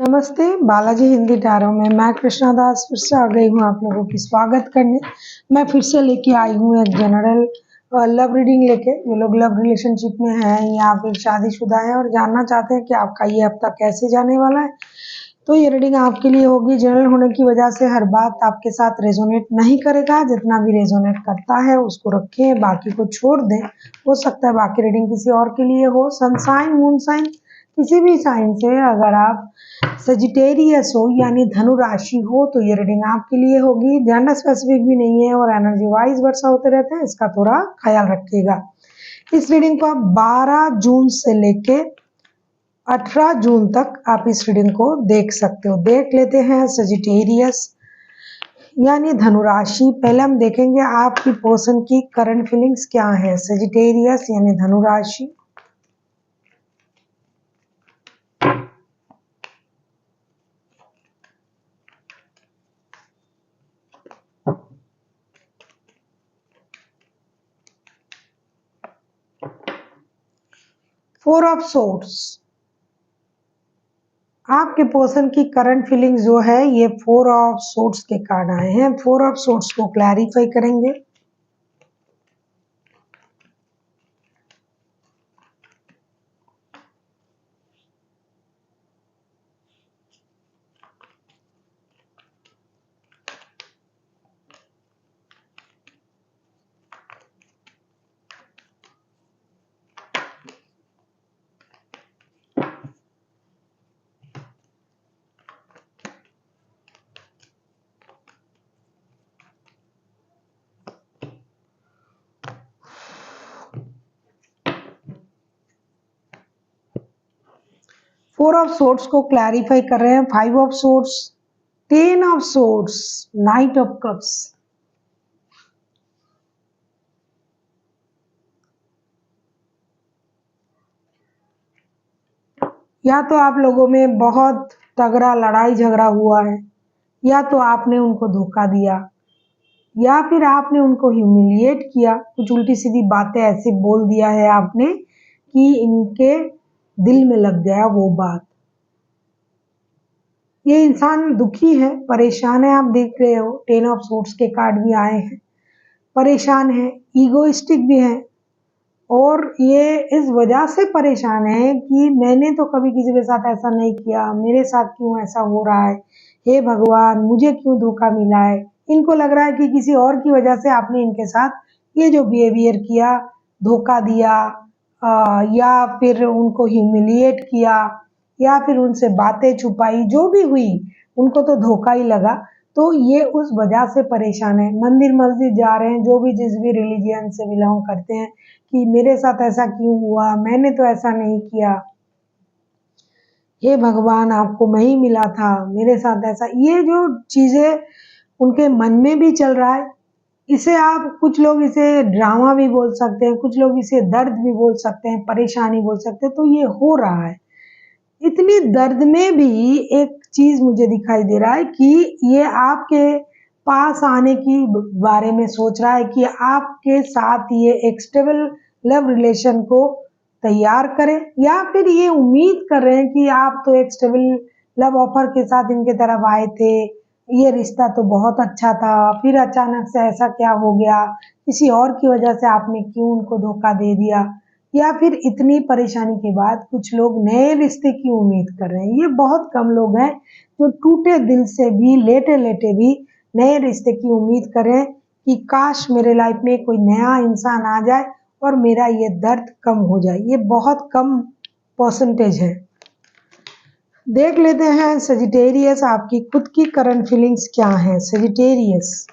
नमस्ते, बालाजी हिंदी टैरो में मैं कृष्णा दास फिर से आ गई हूँ आप लोगों की स्वागत करने। मैं फिर से लेके आई हूँ एक जनरल लव रीडिंग लेके। जो लोग लव रिलेशनशिप में हैं या फिर शादीशुदा है और जानना चाहते हैं कि आपका ये हफ्ता कैसे जाने वाला है, तो ये रीडिंग आपके लिए होगी। जनरल होने की वजह से हर बात आपके साथ रेजोनेट नहीं करेगा। जितना भी रेजोनेट करता है उसको रखें, बाकी को छोड़ दें। हो सकता है बाकी रीडिंग किसी और के लिए हो। सन साइन, मून साइन, किसी भी साइन से अगर आप सजिटेरियस हो यानी धनु राशि हो तो ये रीडिंग आपके लिए होगी। जेंडर स्पेसिफिक भी नहीं है और एनर्जी वाइज वर्षा होते रहते हैं, इसका थोड़ा ख्याल रखिएगा। इस रीडिंग को आप 12 जून से लेके 18 जून तक आप इस रीडिंग को देख सकते हो। देख लेते हैं सजिटेरियस यानी धनु राशि। पहले हम देखेंगे आपकी पर्सन की करंट फीलिंग्स क्या है। सजिटेरियस यानी धनु राशि, फोर ऑफ सोर्ड्स। आपके पर्सन की करंट फीलिंग्स जो है ये फोर ऑफ सोर्ड्स के कार्ड आए हैं। फोर ऑफ सोर्ड्स को क्लैरिफाई करेंगे। फोर ऑफ सोर्ड्स को क्लैरिफाई कर रहे हैं। Five of swords, ten of swords, night of cups. या तो आप लोगों में बहुत तगड़ा लड़ाई झगड़ा हुआ है, या तो आपने उनको धोखा दिया, या फिर आपने उनको ह्यूमिलिएट किया। कुछ उल्टी सीधी बातें ऐसे बोल दिया है आपने कि इनके दिल में लग गया वो बात। ये इंसान दुखी है, परेशान है। आप देख रहे हो टेन ऑफ सोर्ड्स के कार्ड भी आए हैं। परेशान है, ईगोइस्टिक भी है, और ये इस वजह से परेशान है कि मैंने तो कभी किसी के साथ ऐसा नहीं किया, मेरे साथ क्यों ऐसा हो रहा है, हे भगवान मुझे क्यों धोखा मिला है। इनको लग रहा है कि किसी और की वजह से आपने इनके साथ ये जो बिहेवियर किया, धोखा दिया, या फिर उनको ह्यूमिलिएट किया, या फिर उनसे बातें छुपाई, जो भी हुई उनको तो धोखा ही लगा। तो ये उस वजह से परेशान है। मंदिर मस्जिद जा रहे हैं, जो भी जिस भी रिलीजियन से बिलोंग करते हैं, कि मेरे साथ ऐसा क्यों हुआ, मैंने तो ऐसा नहीं किया, हे भगवान आपको मैं ही मिला था, मेरे साथ ऐसा। ये जो चीजें उनके मन में भी चल रहा है, इसे आप, कुछ लोग इसे ड्रामा भी बोल सकते हैं, कुछ लोग इसे दर्द भी बोल सकते हैं, परेशानी बोल सकते हैं। तो ये हो रहा है। इतनी दर्द में भी एक चीज मुझे दिखाई दे रहा है कि ये आपके पास आने की बारे में सोच रहा है कि आपके साथ ये एक स्टेबल लव रिलेशन को तैयार करें, या फिर ये उम्मीद कर रहे हैं कि आप तो एक स्टेबल लव ऑफर के साथ इनके तरफ आए थे, ये रिश्ता तो बहुत अच्छा था, फिर अचानक से ऐसा क्या हो गया, किसी और की वजह से आपने क्यों उनको धोखा दे दिया। या फिर इतनी परेशानी के बाद कुछ लोग नए रिश्ते की उम्मीद कर रहे हैं। ये बहुत कम लोग हैं जो टूटे दिल से भी, लेटे लेटे भी नए रिश्ते की उम्मीद करें कि काश मेरे लाइफ में कोई नया इंसान आ जाए और मेरा ये दर्द कम हो जाए। ये बहुत कम परसेंटेज है। देख लेते हैं सजिटेरियस आपकी खुद की करंट फीलिंग्स क्या है। सजिटेरियस,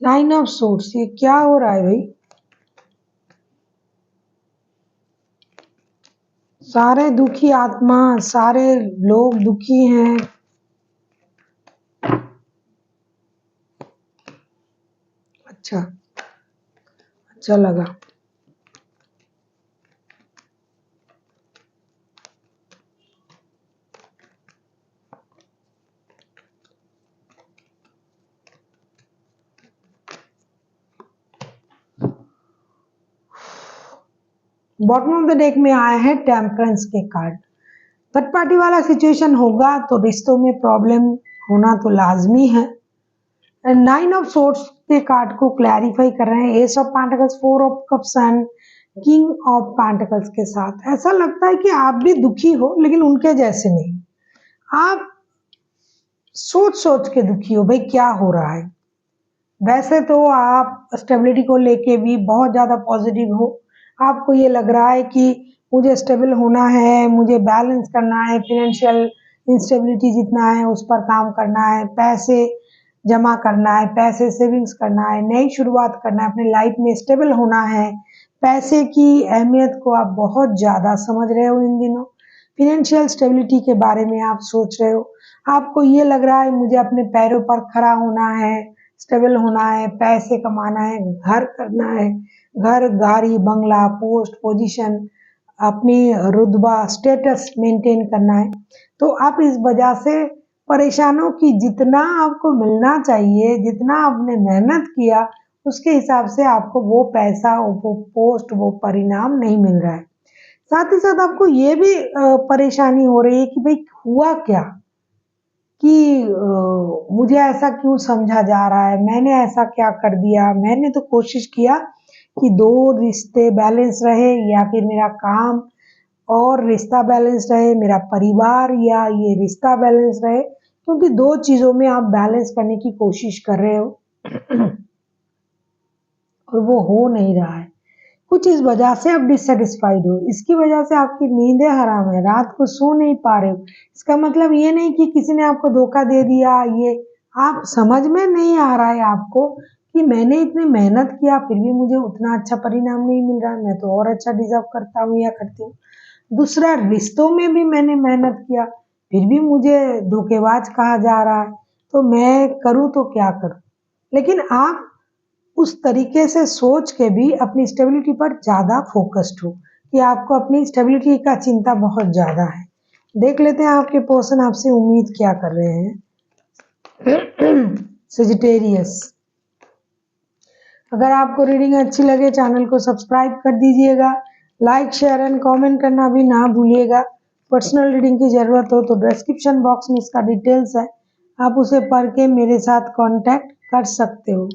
9 ऑफ सोर्ड्स, ये क्या हो रहा है भाई। सारे दुखी आत्मा, सारे लोग दुखी हैं। अच्छा, अच्छा लगा। बॉटम ऑफ द डेक में आया है टेम्परेंस के कार्ड। थर्ड पार्टी वाला सिचुएशन होगा तो रिश्तों में प्रॉब्लम होना तो लाजमी है। नाइन ऑफ सोर्ट्स के कार्ड को क्लैरिफाई कर रहे हैं S of pentacles, four of cups and king of pentacles के साथ। ऐसा लगता है कि आप भी दुखी हो लेकिन उनके जैसे नहीं। आप सोच सोच के दुखी हो भाई क्या हो रहा है। वैसे तो आप स्टेबिलिटी को लेके भी बहुत ज़्यादा पॉजिटिव हो। आपको ये लग रहा है कि मुझे स्टेबल होना है, मुझे बैलेंस करना है, फिनेंशियल इंस्टेबिलिटी जितना है उस पर काम करना है, पैसे जमा करना है, पैसे सेविंग्स करना है, नई शुरुआत करना है, अपनी लाइफ में स्टेबल होना है। पैसे की अहमियत को आप बहुत ज़्यादा समझ रहे हो इन दिनों। फिनेंशियल स्टेबिलिटी के बारे में आप सोच रहे हो। आपको ये लग रहा है मुझे अपने पैरों पर खड़ा होना है, स्टेबल होना है, पैसे कमाना है, घर करना है, घर, गाड़ी, बंगला, पोस्ट, पोजीशन, अपनी रुतबा, स्टेटस मेंटेन करना है। तो आप इस वजह से परेशान हो कि जितना आपको मिलना चाहिए, जितना आपने मेहनत किया, उसके हिसाब से आपको वो पैसा, वो पोस्ट, वो परिणाम नहीं मिल रहा है। साथ ही साथ आपको ये भी परेशानी हो रही है कि भाई हुआ क्या, कि मुझे ऐसा क्यों समझा जा रहा है, मैंने ऐसा क्या कर दिया। मैंने तो कोशिश किया कि दो रिश्ते बैलेंस रहे, या फिर मेरा काम और रिश्ता बैलेंस रहे, मेरा परिवार या ये रिश्ता बैलेंस रहे, क्योंकि दो चीज़ों में आप बैलेंस करने की कोशिश कर रहे हो और वो हो नहीं रहा है। कुछ इस वजह से आप डिससेटिस्फाइड हो, इसकी वजह से आपकी नींदें हराम है, रात को सो नहीं पा रहे हो। इसका मतलब ये नहीं कि किसी ने आपको धोखा दे दिया, ये आप समझ में नहीं आ रहा है आपको कि मैंने इतनी मेहनत किया फिर भी मुझे उतना अच्छा परिणाम नहीं मिल रहा है, मैं तो और अच्छा डिजर्व करता हूँ या करती हूँ। दूसरा, रिश्तों में भी मैंने मेहनत किया फिर भी मुझे धोखेबाज कहा जा रहा है, तो मैं करूँ तो क्या करूँ। लेकिन आप उस तरीके से सोच के भी अपनी स्टेबिलिटी पर ज़्यादा फोकस्ड हो कि आपको अपनी स्टेबिलिटी का चिंता बहुत ज़्यादा है। देख लेते हैं आपके पर्सन आपसे उम्मीद क्या कर रहे हैं। सेजिटेरियस, अगर आपको रीडिंग अच्छी लगे चैनल को सब्सक्राइब कर दीजिएगा, लाइक शेयर एंड कमेंट करना भी ना भूलिएगा। पर्सनल रीडिंग की ज़रूरत हो तो डिस्क्रिप्शन बॉक्स में इसका डिटेल्स है, आप उसे पढ़ के मेरे साथ कांटेक्ट कर सकते हो।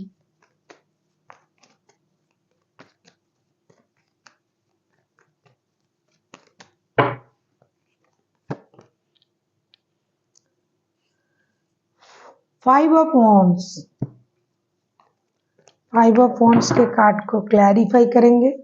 Five of wands, five of wands के कार्ड को क्लैरिफाई करेंगे।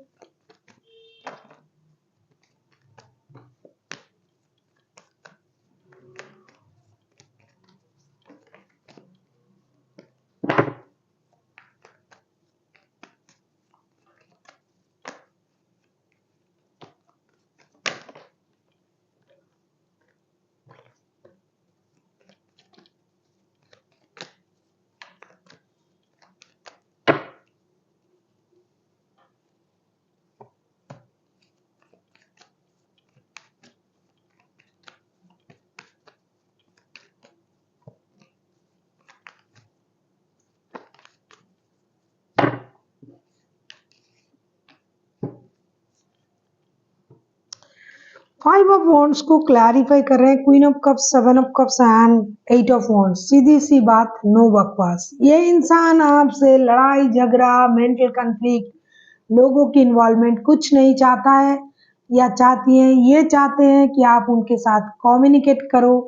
फाइव ऑफ वॉन्ड्स को क्लैरिफाई कर रहे हैं queen of cups, seven of cups and eight of wands. सीधी सी बात, नो बकवास। ये इंसान आपसे लड़ाई झगड़ा, मेंटल कन्फ्लिक्ट, लोगों की इन्वॉल्वमेंट कुछ नहीं चाहता है या चाहती है। ये चाहते हैं कि आप उनके साथ कम्युनिकेट करो,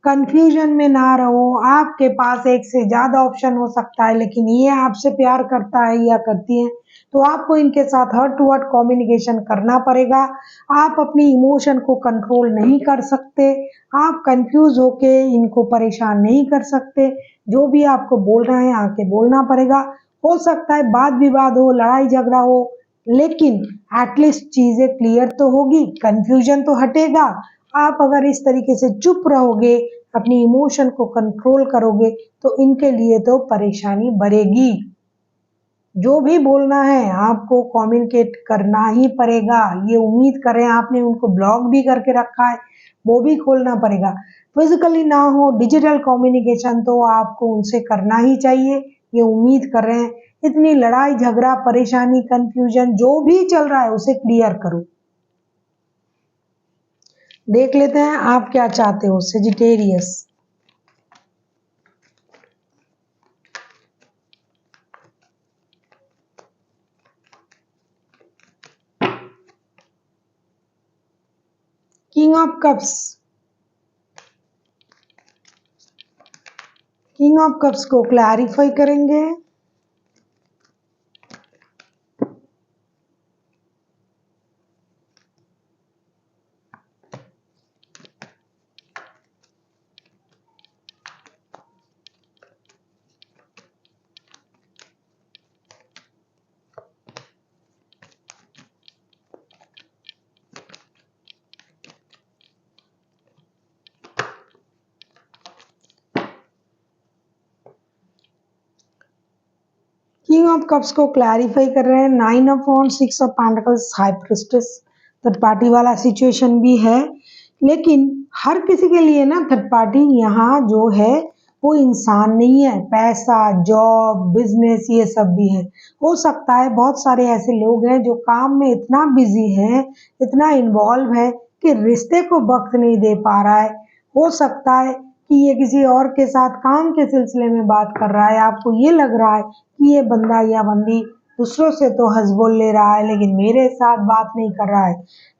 कंफ्यूजन में ना रहो। आपके पास एक से ज़्यादा ऑप्शन हो सकता है, लेकिन ये आपसे प्यार करता है या करती है तो आपको इनके साथ हर्ट टू हर्ट कम्युनिकेशन करना पड़ेगा। आप अपनी इमोशन को कंट्रोल नहीं कर सकते, आप कंफ्यूज होके इनको परेशान नहीं कर सकते। जो भी आपको बोल रहे हैं आके बोलना पड़ेगा। हो सकता है वाद विवाद हो, लड़ाई झगड़ा हो, लेकिन एटलीस्ट चीजें क्लियर तो होगी, कंफ्यूजन तो हटेगा। आप अगर इस तरीके से चुप रहोगे, अपनी इमोशन को कंट्रोल करोगे, तो इनके लिए तो परेशानी बढ़ेगी। जो भी बोलना है आपको कम्युनिकेट करना ही पड़ेगा। ये उम्मीद कर रहे हैं, आपने उनको ब्लॉक भी करके रखा है, वो भी खोलना पड़ेगा। फिजिकली ना हो, डिजिटल कम्युनिकेशन तो आपको उनसे करना ही चाहिए। ये उम्मीद कर रहे हैं, इतनी लड़ाई झगड़ा, परेशानी, कंफ्यूजन जो भी चल रहा है उसे क्लियर करो। देख लेते हैं आप क्या चाहते हो। Sagittarius, king of cups, king of cups को क्लैरिफाई करेंगे। किंग ऑफ कप्स को क्लैरिफाई कर रहे हैं। Nine of wands, six of pentacles, high priestess, third party वाला सिचुएशन भी है। लेकिन हर किसी के लिए ना थर्ड पार्टी यहाँ जो है वो इंसान नहीं है, पैसा, जॉब, बिजनेस ये सब भी है। हो सकता है बहुत सारे ऐसे लोग हैं जो काम में इतना बिजी हैं, इतना इन्वॉल्व है कि रिश्ते को वक्त नहीं दे पा रहा है। हो सकता है कि ये किसी और के साथ काम के सिलसिले में बात कर रहा है, आपको ये लग रहा है कि ये बंदा या बंदी दूसरों से तो हंस बोल ले रहा है लेकिन मेरे साथ बात नहीं कर रहा है।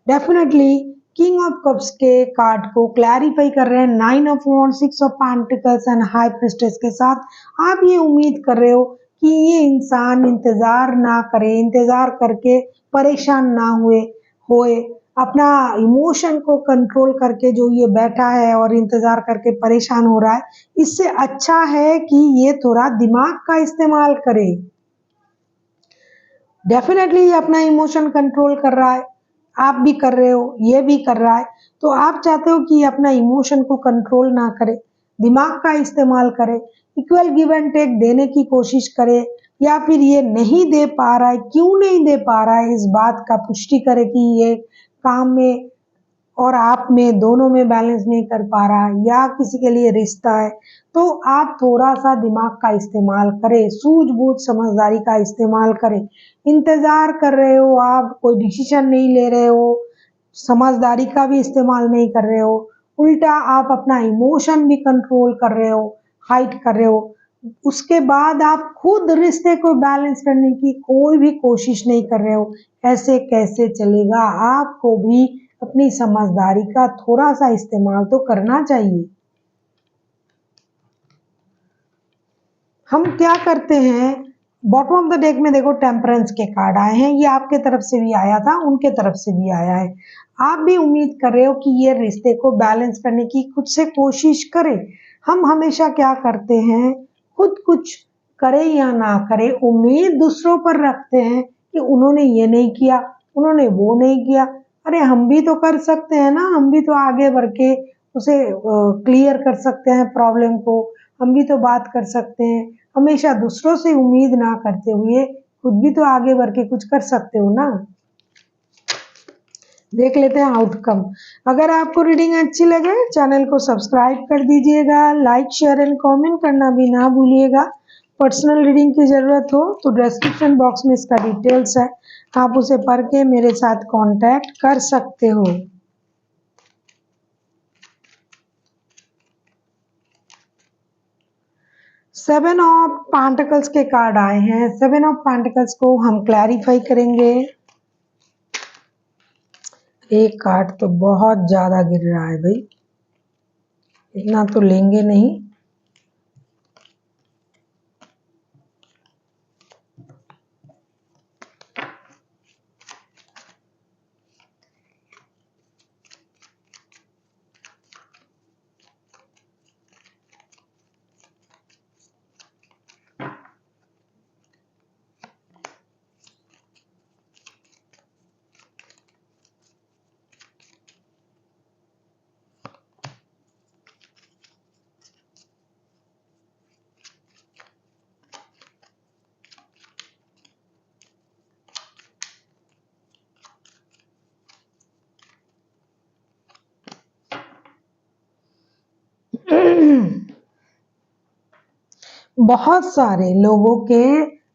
डेफिनेटली किंग ऑफ कप्स के कार्ड को क्लैरिफाई कर रहे हैं nine of wands, six of pentacles and high priestess के साथ। आप ये उम्मीद कर रहे हो कि ये इंसान इंतजार ना करे, इंतजार करके परेशान ना हुए होए, अपना इमोशन को कंट्रोल करके जो ये बैठा है और इंतजार करके परेशान हो रहा है, इससे अच्छा है कि ये थोड़ा दिमाग का इस्तेमाल करे। डेफिनेटली ये अपना इमोशन कंट्रोल कर रहा है, आप भी कर रहे हो, ये भी कर रहा है। तो आप चाहते हो कि ये अपना इमोशन को कंट्रोल ना करे, दिमाग का इस्तेमाल करे, इक्वल गिव एंड टेक देने की कोशिश करे, या फिर ये नहीं दे पा रहा है, क्यों नहीं दे पा रहा है, इस बात का पुष्टि करे कि ये काम में और आप में दोनों में बैलेंस नहीं कर पा रहा है, या किसी के लिए रिश्ता है। तो आप थोड़ा सा दिमाग का इस्तेमाल करें, सूझबूझ समझदारी का इस्तेमाल करें। इंतजार कर रहे हो आप, कोई डिसीजन नहीं ले रहे हो, समझदारी का भी इस्तेमाल नहीं कर रहे हो, उल्टा आप अपना इमोशन भी कंट्रोल कर रहे हो, हाइड कर रहे हो। उसके बाद आप खुद रिश्ते को बैलेंस करने की कोई भी कोशिश नहीं कर रहे हो। ऐसे कैसे चलेगा? आपको भी अपनी समझदारी का थोड़ा सा इस्तेमाल तो करना चाहिए। हम क्या करते हैं, बॉटम ऑफ द डेक में देखो टेम्परेंस के कार्ड आए हैं, ये आपके तरफ से भी आया था, उनके तरफ से भी आया है। आप भी उम्मीद कर रहे हो कि ये रिश्ते को बैलेंस करने की खुद से कोशिश करें। हम हमेशा क्या करते हैं, खुद कुछ करे या ना करे, उम्मीद दूसरों पर रखते हैं कि उन्होंने ये नहीं किया, उन्होंने वो नहीं किया। अरे हम भी तो कर सकते हैं ना, हम भी तो आगे बढ़ के उसे क्लियर कर सकते हैं प्रॉब्लम को, हम भी तो बात कर सकते हैं। हमेशा दूसरों से उम्मीद ना करते हुए खुद भी तो आगे बढ़ के कुछ कर सकते हो ना। देख लेते हैं आउटकम। अगर आपको रीडिंग अच्छी लगे चैनल को सब्सक्राइब कर दीजिएगा, लाइक शेयर एंड कमेंट करना भी ना भूलिएगा। पर्सनल रीडिंग की ज़रूरत हो तो डिस्क्रिप्शन बॉक्स में इसका डिटेल्स है, आप उसे पढ़ के मेरे साथ कांटेक्ट कर सकते हो। सेवन ऑफ पेंटिकल्स के कार्ड आए हैं, सेवन ऑफ पेंटिकल्स को हम क्लैरिफाई करेंगे। एक कार्ड तो बहुत ज्यादा गिर रहा है भाई, इतना तो लेंगे नहीं। बहुत सारे लोगों के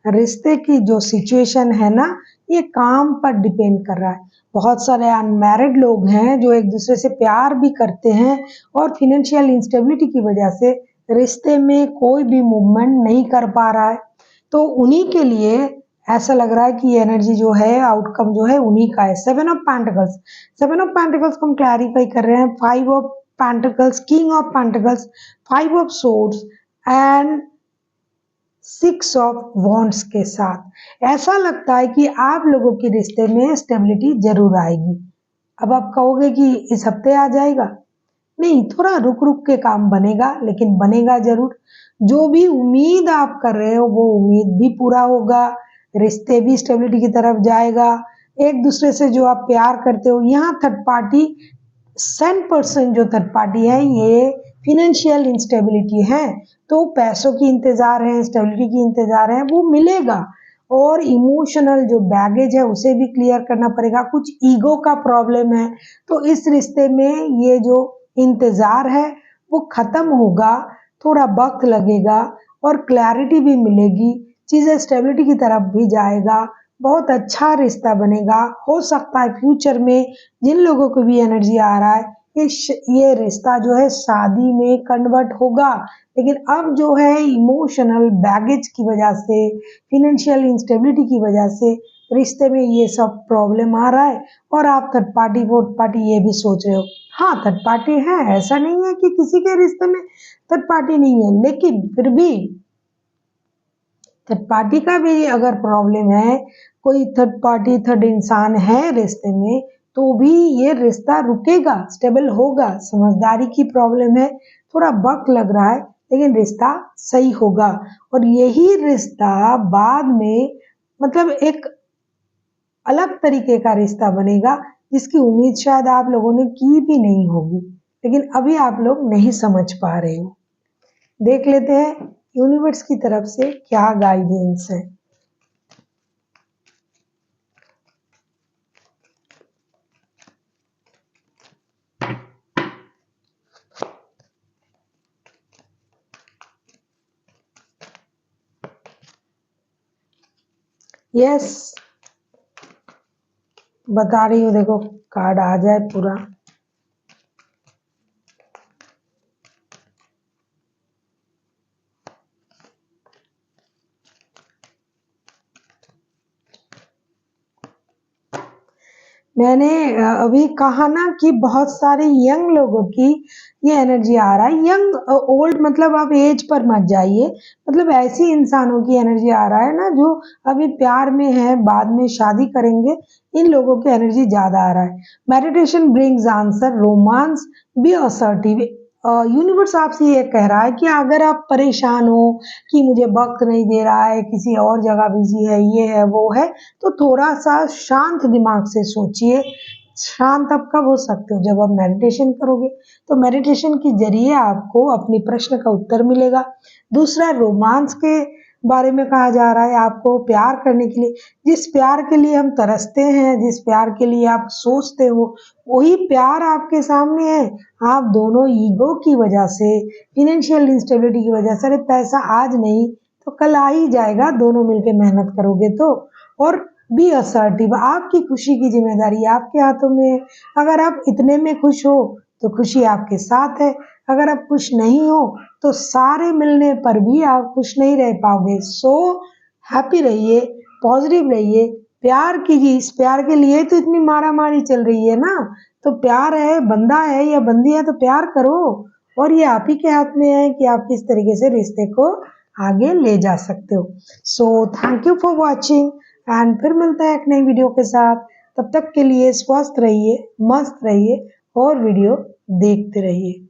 रिश्ते की जो सिचुएशन है ना, ये काम पर डिपेंड कर रहा है। बहुत सारे अनमैरिड लोग हैं जो एक दूसरे से प्यार भी करते हैं और फिनेंशियल इंस्टेबिलिटी की वजह से रिश्ते में कोई भी मूवमेंट नहीं कर पा रहा है। तो उन्हीं के लिए ऐसा लग रहा है कि ये एनर्जी जो है, आउटकम जो है उन्हीं का है। 7 ऑफ पेंटिकल्स, 7 ऑफ पेंटिकल्स को हम क्लैरिफाई कर रहे हैं। 5 of pentacles, king of pentacles, 5 of swords and 6 of wands के साथ। ऐसा लगता है कि आप लोगों के रिश्ते में स्टेबिलिटी जरूर आएगी। अब आप कहोगे कि इस हफ्ते आ जाएगा, नहीं, थोड़ा रुक रुक के काम बनेगा, लेकिन बनेगा जरूर। जो भी उम्मीद आप कर रहे हो वो उम्मीद भी पूरा होगा, रिश्ते भी स्टेबिलिटी की तरफ जाएगा। एक दूसरे से जो आप प्यार करते हो, यहाँ थर्ड पार्टी 100% जो थर्ड पार्टी है ये फिनेंशियल इंस्टेबिलिटी है, तो पैसों की इंतजार है, स्टेबिलिटी की इंतजार है, वो मिलेगा। और इमोशनल जो बैगेज है उसे भी क्लियर करना पड़ेगा। कुछ ईगो का प्रॉब्लम है, तो इस रिश्ते में ये जो इंतजार है वो खत्म होगा, थोड़ा वक्त लगेगा और क्लैरिटी भी मिलेगी, चीजें स्टेबिलिटी की तरफ भी जाएगा, बहुत अच्छा रिश्ता बनेगा। हो सकता है फ्यूचर में जिन लोगों को भी एनर्जी आ रहा है ये रिश्ता जो है शादी में कन्वर्ट होगा, लेकिन अब जो है इमोशनल बैगेज की वजह से, फिनेंशियल इंस्टेबिलिटी की वजह से रिश्ते में ये सब प्रॉब्लम आ रहा है। और आप थर्ड पार्टी फोर्थ पार्टी ये भी सोच रहे हो, हाँ थर्ड पार्टी है, ऐसा नहीं है कि किसी के रिश्ते में थर्ड पार्टी नहीं है, लेकिन फिर भी थर्ड पार्टी का भी अगर प्रॉब्लम है, कोई थर्ड पार्टी थर्ड इंसान है रिश्ते में, तो भी ये रिश्ता रुकेगा, स्टेबल होगा। समझदारी की प्रॉब्लम है, थोड़ा वक्त लग रहा है, लेकिन रिश्ता सही होगा। और यही रिश्ता बाद में मतलब एक अलग तरीके का रिश्ता बनेगा, जिसकी उम्मीद शायद आप लोगों ने की भी नहीं होगी, लेकिन अभी आप लोग नहीं समझ पा रहे हो। देख लेते हैं यूनिवर्स की तरफ से क्या गाइडेंस है। यस, बता रही हूँ, देखो कार्ड आ जाए पूरा। मैंने अभी कहा ना कि बहुत सारे यंग लोगों की ये एनर्जी आ रहा है। यंग ओल्ड मतलब आप एज पर मत जाइए, मतलब ऐसी इंसानों की एनर्जी आ रहा है ना जो अभी प्यार में है, बाद में शादी करेंगे, इन लोगों की एनर्जी ज्यादा आ रहा है। Meditation brings answer, romance be assertive. Universe आपसे ये कह रहा है कि अगर आप परेशान हो कि मुझे वक्त नहीं दे रहा है, किसी और जगह बिजी है, ये है वो है, तो थोड़ा सा शांत दिमाग से सोचिए। शांत आप कब हो सकते हो, जब आप मेडिटेशन करोगे, तो मेडिटेशन के जरिए आपको अपनी प्रश्न का उत्तर मिलेगा। दूसरा, रोमांस के बारे में कहा जा रहा है आपको प्यार करने के लिए। जिस प्यार के लिए हम तरसते हैं, जिस प्यार के लिए आप सोचते हो, वही प्यार आपके सामने है। आप दोनों ईगो की वजह से, फिनेंशियल इंस्टेबिलिटी की वजह से, अरे पैसा आज नहीं तो कल आ ही जाएगा, दोनों मिलके मेहनत करोगे तो। और बी असर्टिव, आपकी खुशी की जिम्मेदारी आपके हाथों में है। अगर आप इतने में खुश हो तो खुशी आपके साथ है, अगर आप खुश नहीं हो तो सारे मिलने पर भी आप खुश नहीं रह पाओगे। सो हैप्पी रहिए, पॉजिटिव रहिए, प्यार कीजिए। इस प्यार के लिए तो इतनी मारा मारी चल रही है ना, तो प्यार है, बंदा है या बंदी है तो प्यार करो। और ये आप ही के हाथ में है कि आप किस तरीके से रिश्ते को आगे ले जा सकते हो। So thank you for watching, and फिर मिलते हैं एक नई वीडियो के साथ। तब तक के लिए स्वस्थ रहिए, मस्त रहिए और वीडियो देखते रहिए।